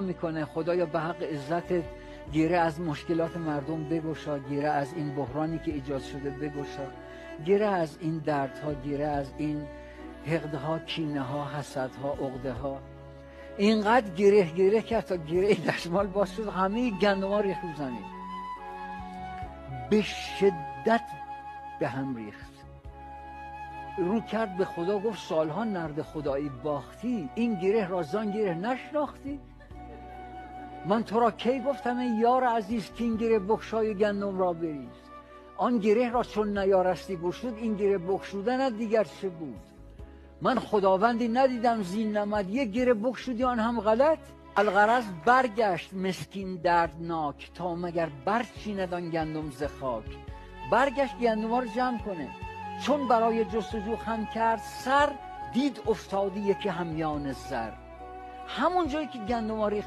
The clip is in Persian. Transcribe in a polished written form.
میکنه خدایا به حق عزتت گیره از مشکلات مردم بگشا، گیره از این بحرانی که ایجاد شده بگشا، گیره از این دردها، گیره از این حقدها، کینه ها، حسدها، عقده ها. اینقدر گره کرد تا گره دستمال باز شد، همه گندم‌ها ریخت رو زمین، به شدت به هم ریخت. رو کرد به خدا گفت سالها نرد خدایی باختی، این گره را زان گره نشناختی؟ من تو را کی گفتم ای یار عزیز که این گره بگشای گندم را بریز؟ آن گره را چون نیارستی گشود، این گره بگشودن دیگر چه بود؟ من خداوندی ندیدم زین نمد، یک گره بگشودی آن هم غلط. الغرض برگشت مسکین دردناک، تا مگر برچیند آن گندم ز خاک. برگشت گندم‌ها رو جمع کنه، چون برای جستجو خم کرد سر، دید افتادی یکی همیان زر. همون جایی که گندم‌ها